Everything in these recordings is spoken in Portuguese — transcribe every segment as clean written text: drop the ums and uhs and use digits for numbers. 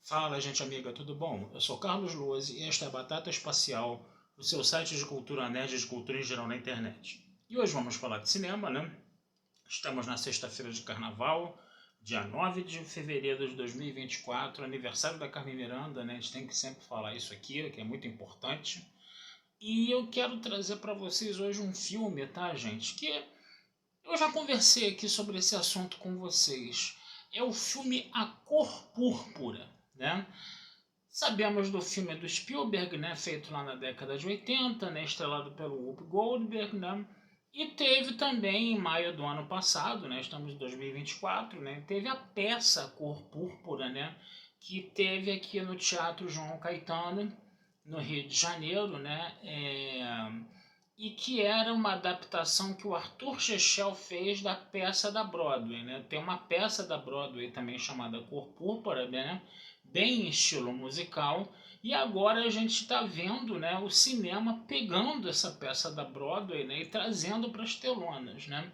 Fala, gente amiga, tudo bom? Eu sou Carlos Luas e esta é a Batata Espacial, o seu site de cultura nerd e de cultura em geral na internet. E hoje vamos falar de cinema, né? Estamos na sexta-feira de carnaval, dia 9 de fevereiro de 2024, aniversário da Carmen Miranda, né? A gente tem que sempre falar isso aqui, que é muito importante. E eu quero trazer para vocês hoje um filme, tá, gente? Que eu já conversei aqui sobre esse assunto com vocês. É o filme A Cor Púrpura, né? Sabemos do filme do Spielberg, né, feito lá na década de 80, né, estrelado pelo Whoopi Goldberg, né, e teve também em maio do ano passado, né, estamos em 2024, né, teve a peça Cor Púrpura, né, que teve aqui no Teatro João Caetano, no Rio de Janeiro, né, e que era uma adaptação que o Arthur Shechel fez da peça da Broadway, né? Tem uma peça da Broadway também chamada Cor Púrpura, né? Bem em estilo musical, e agora a gente está vendo, né, o cinema pegando essa peça da Broadway, né, e trazendo para as telonas, né?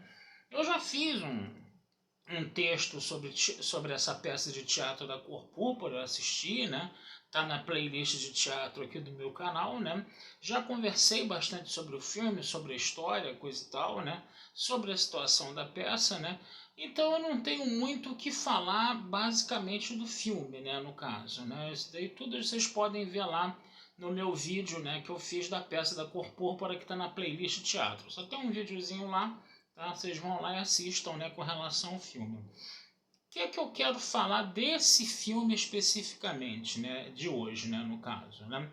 Eu já fiz um texto sobre essa peça de teatro da Cor Púrpura, eu assisti, né? Tá na playlist de teatro aqui do meu canal, né? Já conversei bastante sobre o filme, sobre a história, coisa e tal, né? Sobre a situação da peça, né? Então eu não tenho muito o que falar basicamente do filme, né? No caso, né? Isso daí tudo vocês podem ver lá no meu vídeo, né? Que eu fiz da peça da Cor Púrpura que tá na playlist de teatro. Só tem um videozinho lá, tá? Vocês vão lá e assistam, né, com relação ao filme. O que é que eu quero falar desse filme especificamente, né, de hoje, né, no caso, né?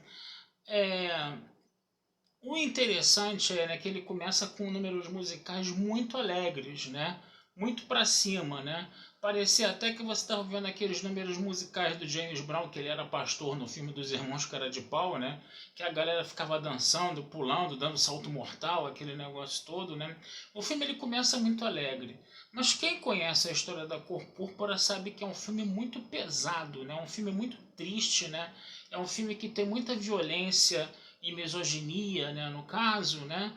O interessante é, né, que ele começa com números musicais muito alegres, né? Muito para cima, né? Parecia até que você estava vendo aqueles números musicais do James Brown, que ele era pastor no filme dos Irmãos Cara de Pau, né? Que a galera ficava dançando, pulando, dando salto mortal, aquele negócio todo, né? O filme ele começa muito alegre, mas quem conhece a história da Cor Púrpura sabe que é um filme muito pesado, né? Um filme muito triste, né? É um filme que tem muita violência e misoginia, né, no caso, né,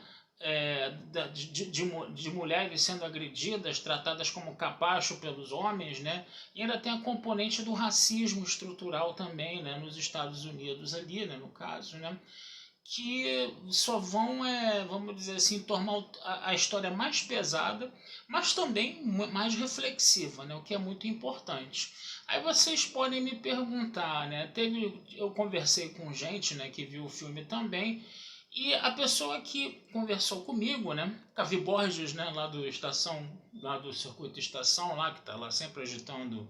de mulheres sendo agredidas, tratadas como capacho pelos homens, né, e ainda tem a componente do racismo estrutural também, né, nos Estados Unidos ali, né, no caso, né, que só vão, vamos dizer assim, tornar a história mais pesada, mas também mais reflexiva, né, o que é muito importante. Aí vocês podem me perguntar, né? Eu conversei com gente, né, que viu o filme também, e a pessoa que conversou comigo, né, Cavi Borges, né, lá do Circuito Estação, lá que está lá sempre agitando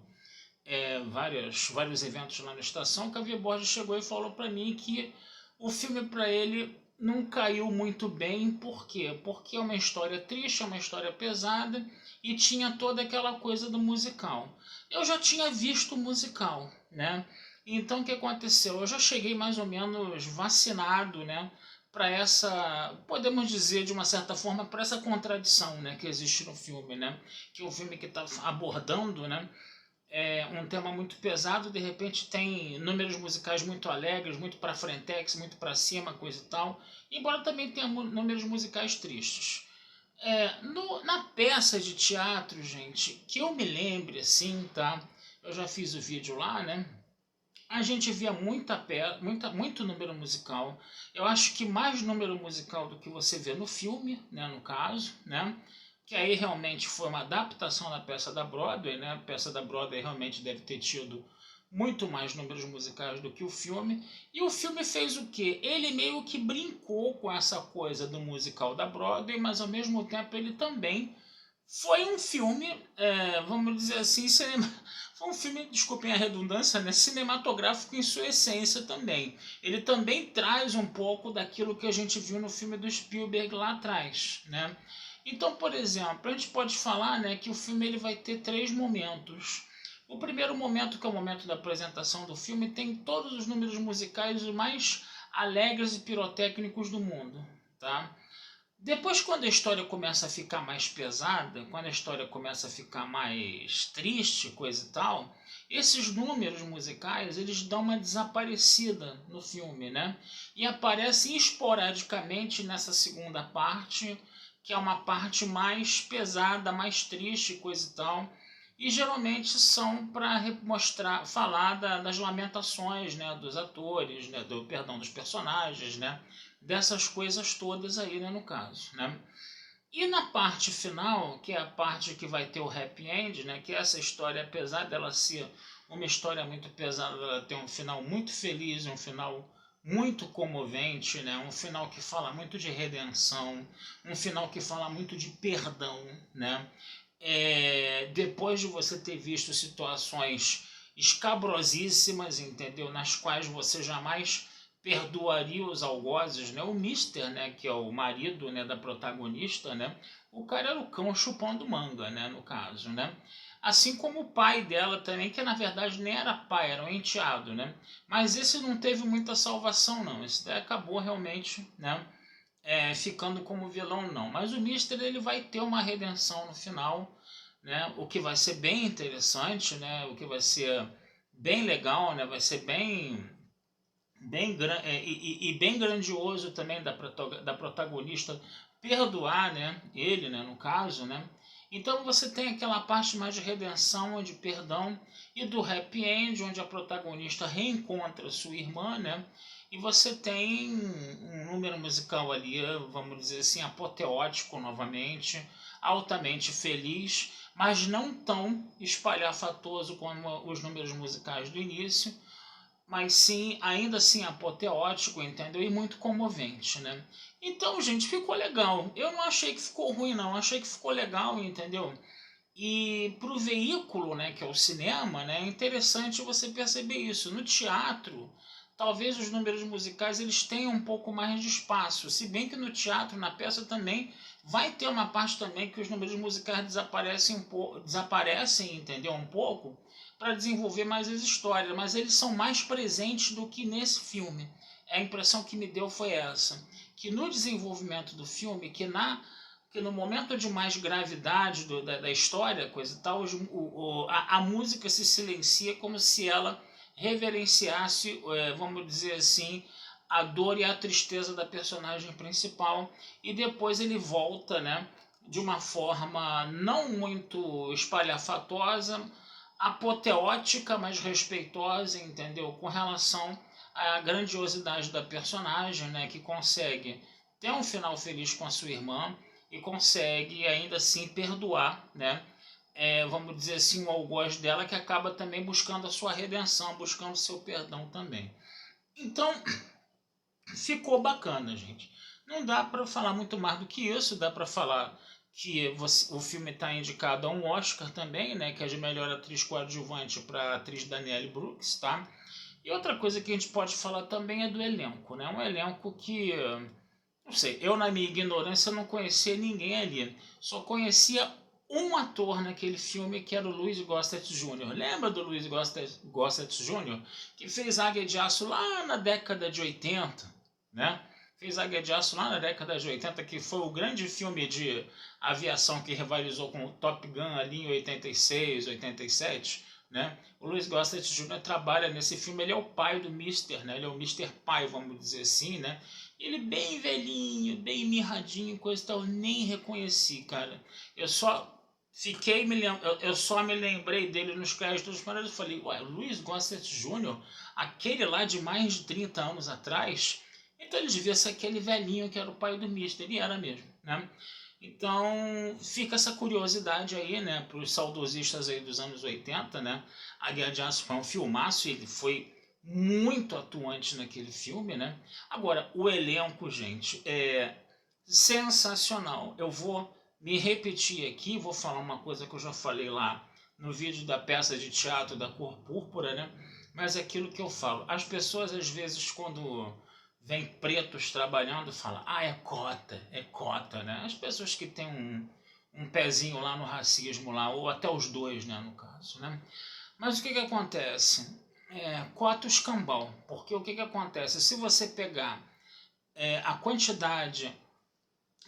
vários eventos lá na estação, Cavi Borges chegou e falou para mim que o filme para ele não caiu muito bem, por quê? Porque é uma história triste, é uma história pesada e tinha toda aquela coisa do musical. Eu já tinha visto o musical, né? Então o que aconteceu? Eu já cheguei mais ou menos vacinado, né? Para essa, podemos dizer de uma certa forma, para essa contradição, né, que existe no filme, né? Que é um filme que está abordando, né, um tema muito pesado, de repente tem números musicais muito alegres, muito para frentex, muito para cima, coisa e tal, embora também tenha números musicais tristes. Na peça de teatro, gente, que eu me lembre assim, tá? Eu já fiz o vídeo lá, né? A gente via muito número musical. Eu acho que mais número musical do que você vê no filme, né, no caso, né? Que aí realmente foi uma adaptação da peça da Broadway, né? A peça da Broadway realmente deve ter tido muito mais números musicais do que o filme. E o filme fez o quê? Ele meio que brincou com essa coisa do musical da Broadway, mas ao mesmo tempo ele também foi um filme, vamos dizer assim, foi um filme, desculpem a redundância, né, cinematográfico em sua essência também. Ele também traz um pouco daquilo que a gente viu no filme do Spielberg lá atrás, né? Então, por exemplo, a gente pode falar, né, que o filme ele vai ter três momentos. O primeiro momento, que é o momento da apresentação do filme, tem todos os números musicais os mais alegres e pirotécnicos do mundo, tá? Depois, quando a história começa a ficar mais pesada, quando a história começa a ficar mais triste, coisa e tal, esses números musicais eles dão uma desaparecida no filme, né? E aparecem esporadicamente nessa segunda parte, que é uma parte mais pesada, mais triste, coisa e tal. e geralmente são para mostrar, falar das lamentações, né, dos atores, né, dos personagens, né, dessas coisas todas aí, né, no caso, né. E na parte final, que é a parte que vai ter o happy end, né, que essa história, apesar dela ser uma história muito pesada, ela tem um final muito feliz, um final muito comovente, né, um final que fala muito de redenção, um final que fala muito de perdão, né. Depois de você ter visto situações escabrosíssimas, entendeu, nas quais você jamais perdoaria os algozes, né? O Mister, né, que é o marido, né, da protagonista, né? O cara era o cão chupando manga, né, no caso, né? Assim como o pai dela também, que na verdade nem era pai, era um enteado, né? Mas esse não teve muita salvação, não. Esse daí acabou realmente, né, ficando como vilão, não. Mas o Mister, ele vai ter uma redenção no final, né? O que vai ser bem interessante, né? O que vai ser bem legal, né? Vai ser bem grandioso também da protagonista perdoar, né, ele, né, no caso, né. Então você tem aquela parte mais de redenção, de perdão, e do happy end, onde a protagonista reencontra sua irmã, né, e você tem um número musical ali, vamos dizer assim, apoteótico novamente, altamente feliz, mas não tão espalhafatoso como os números musicais do início, mas sim, ainda assim apoteótico, entendeu? E muito comovente, né? Então, gente, ficou legal. Eu não achei que ficou ruim, não. Achei que ficou legal, entendeu? E pro veículo, né, que é o cinema, né, é interessante você perceber isso. No teatro, talvez os números musicais eles tenham um pouco mais de espaço. Se bem que no teatro, na peça também, vai ter uma parte também que os números musicais desaparecem, entendeu? Um pouco, para desenvolver mais as histórias, mas eles são mais presentes do que nesse filme. A impressão que me deu foi essa, que no desenvolvimento do filme, que no momento de mais gravidade da história, coisa e tal, a música se silencia como se ela reverenciasse, vamos dizer assim, a dor e a tristeza da personagem principal, e depois ele volta, né, de uma forma não muito espalhafatosa, apoteótica, mas respeitosa, entendeu? Com relação à grandiosidade da personagem, né, que consegue ter um final feliz com a sua irmã e consegue ainda assim perdoar, né? Vamos dizer assim, o algoz dela, que acaba também buscando a sua redenção, buscando o seu perdão também. Então, ficou bacana, gente. Não dá para falar muito mais do que isso, dá para falar que o filme está indicado a um Oscar também, né, que é de melhor atriz coadjuvante para a atriz Danielle Brooks, tá? E outra coisa que a gente pode falar também é do elenco, né? Um elenco que, não sei, eu na minha ignorância não conhecia ninguém ali. Só conhecia um ator naquele filme, que era o Louis Gossett Jr. Lembra do Louis Gossett Jr., que fez Águia de Aço lá na década de 80, né? Fez Águia de Aço lá na década de 80, que foi o grande filme de aviação que rivalizou com o Top Gun ali em 86, 87, né? O Louis Gossett Jr. trabalha nesse filme, ele é o pai do Mister, né? Ele é o Mister Pai, vamos dizer assim, né? Ele bem velhinho, bem mirradinho, coisa e tal, nem reconheci, cara. Eu só eu só me lembrei dele nos créditos finais e falei, ué, Luiz Gossett Jr., aquele lá de mais de 30 anos atrás, então ele devia ser aquele velhinho que era o pai do Mister, ele era mesmo, né? Então fica essa curiosidade aí, né, para os saudosistas aí dos anos 80, né? A Guerra de Aço foi um filmaço, ele foi muito atuante naquele filme, né? Agora, o elenco, gente, é sensacional. Eu vou me repetir aqui, vou falar uma coisa que eu já falei lá no vídeo da peça de teatro da Cor Púrpura, né? Mas é aquilo que eu falo. As pessoas, às vezes, quando vem pretos trabalhando, falam, ah, é cota, né? As pessoas que têm um pezinho lá no racismo, lá, ou até os dois, né, no caso, né? Mas o que acontece? Cota escambau, porque o que acontece? Se você pegar a quantidade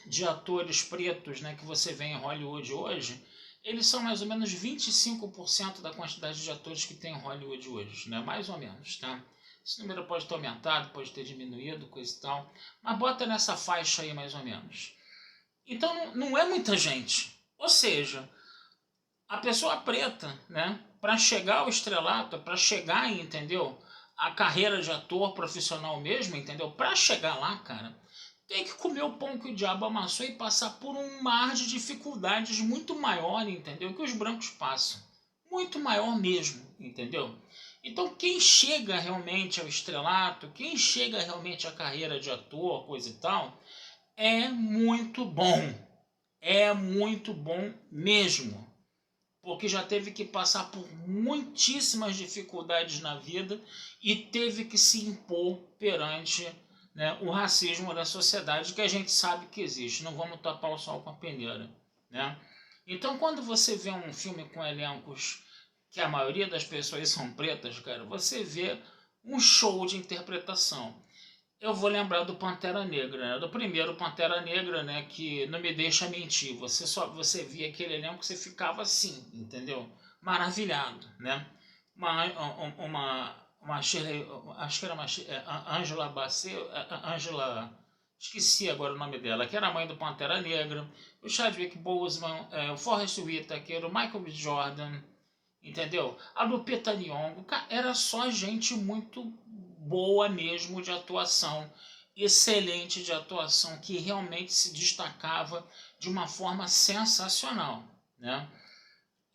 de atores pretos, né, que você vê em Hollywood hoje, eles são mais ou menos 25% da quantidade de atores que tem em Hollywood hoje, né? Mais ou menos, tá? Esse número pode ter aumentado, pode ter diminuído, coisa e tal, mas bota nessa faixa aí mais ou menos. Então não é muita gente. Ou seja, a pessoa preta, né, para chegar ao estrelato, para chegar, entendeu, a carreira de ator profissional mesmo, entendeu, para chegar lá, cara, tem que comer o pão que o diabo amassou e passar por um mar de dificuldades muito maior, entendeu, que os brancos passam, muito maior mesmo, entendeu. Então quem chega realmente ao estrelato, quem chega realmente à carreira de ator, coisa e tal, é muito bom mesmo, porque já teve que passar por muitíssimas dificuldades na vida e teve que se impor perante, né, o racismo da sociedade, que a gente sabe que existe, não vamos tapar o sol com a peneira, né? Então, quando você vê um filme com elencos que a maioria das pessoas são pretas, cara, você vê um show de interpretação. Eu vou lembrar do Pantera Negra, né? Do primeiro Pantera Negra, né? Que não me deixa mentir. Você via aquele elenco, você ficava assim, entendeu? Maravilhado, né? Uma Shirley, acho que era uma Angela Bassett, Angela, esqueci agora o nome dela, que era a mãe do Pantera Negra, o Chadwick Boseman, o Forrest Whitaker, o Michael B. Jordan, entendeu? A Lupita Nyong'o, era só gente muito boa mesmo de atuação, excelente de atuação, que realmente se destacava de uma forma sensacional, né?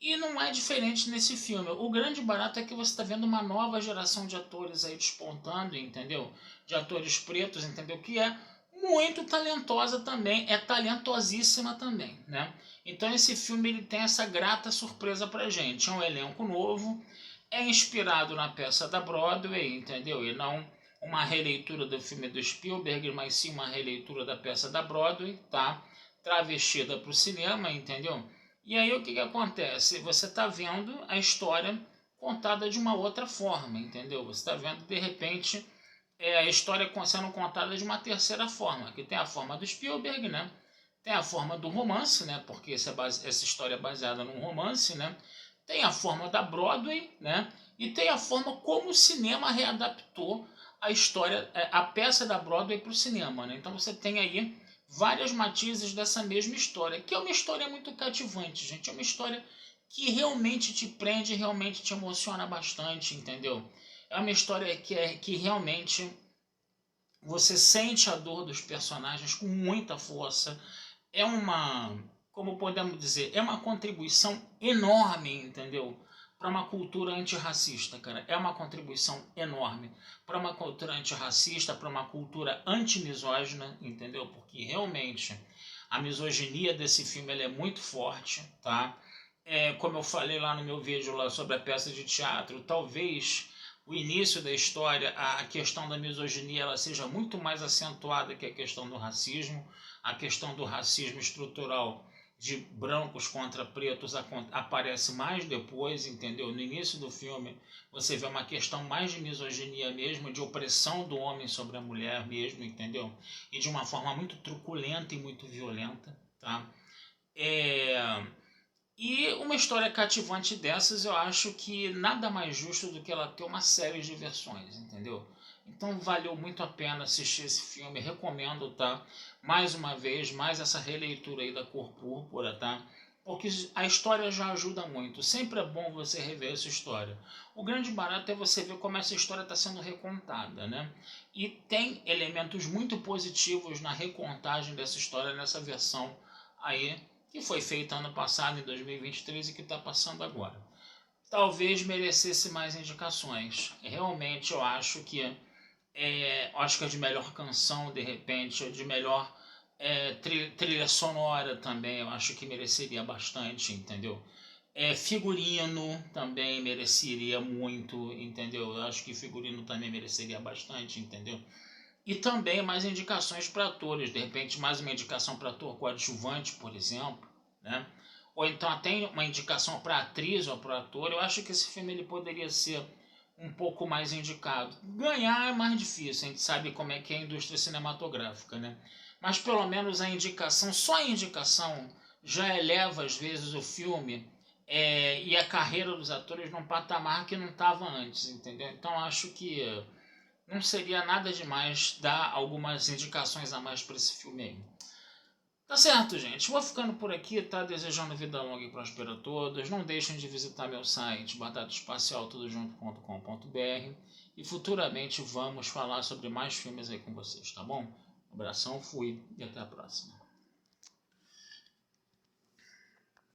E não é diferente nesse filme. O grande barato é que você está vendo uma nova geração de atores aí despontando, entendeu? De atores pretos, entendeu? Que é muito talentosa também, é talentosíssima também, né? Então esse filme ele tem essa grata surpresa pra gente. É um elenco novo, é inspirado na peça da Broadway, entendeu? E não uma releitura do filme do Spielberg, mas sim uma releitura da peça da Broadway, tá? Travestida para o cinema, entendeu? E aí o que, que acontece? Você está vendo a história contada de uma outra forma, entendeu? Você está vendo, de repente, a história sendo contada de uma terceira forma, que tem a forma do Spielberg, né? Tem a forma do romance, né? Porque essa história é baseada num romance, né? Tem a forma da Broadway, né? E tem a forma como o cinema readaptou a história, a peça da Broadway para o cinema, né? Então você tem aí várias matizes dessa mesma história, que é uma história muito cativante, gente. É uma história que realmente te prende, realmente te emociona bastante, entendeu? É uma história que realmente você sente a dor dos personagens com muita força. É uma, como podemos dizer, é uma contribuição enorme, entendeu? Para uma cultura antirracista, cara. É uma contribuição enorme para uma cultura antirracista, para uma cultura antimisógina, entendeu? Porque realmente a misoginia desse filme ela é muito forte, tá? Como eu falei lá no meu vídeo lá sobre a peça de teatro, talvez o início da história, a questão da misoginia ela seja muito mais acentuada que a questão do racismo. A questão do racismo estrutural de brancos contra pretos aparece mais depois, entendeu? No início do filme você vê uma questão mais de misoginia mesmo, de opressão do homem sobre a mulher mesmo, entendeu? E de uma forma muito truculenta e muito violenta, tá? É... E uma história cativante dessas, eu acho que nada mais justo do que ela ter uma série de versões, entendeu? Então valeu muito a pena assistir esse filme, recomendo, tá? Mais uma vez, mais essa releitura aí da Cor Púrpura, tá? Porque a história já ajuda muito. Sempre é bom você rever essa história. O grande barato é você ver como essa história está sendo recontada, né? E tem elementos muito positivos na recontagem dessa história, nessa versão aí que foi feita ano passado, em 2023, e que está passando agora. Talvez merecesse mais indicações. Realmente eu acho que Oscar de melhor canção, de repente, ou de melhor trilha sonora também, eu acho que mereceria bastante, entendeu? Figurino também mereceria muito, entendeu? Eu acho que figurino também mereceria bastante, entendeu? E também mais indicações para atores, de repente mais uma indicação para ator coadjuvante, por exemplo, né? Ou então até uma indicação para atriz ou para ator. Eu acho que esse filme ele poderia ser um pouco mais indicado. Ganhar é mais difícil, a gente sabe como é que é a indústria cinematográfica, né? Mas pelo menos a indicação, só a indicação já eleva às vezes o filme e a carreira dos atores num patamar que não estava antes, entendeu? Então acho que não seria nada demais dar algumas indicações a mais para esse filme aí. Tá certo, gente. Vou ficando por aqui, tá? Desejando vida longa e próspera a todos. Não deixem de visitar meu site, batataespacialtudojunto.com.br, e futuramente vamos falar sobre mais filmes aí com vocês, tá bom? Um abração, fui e até a próxima.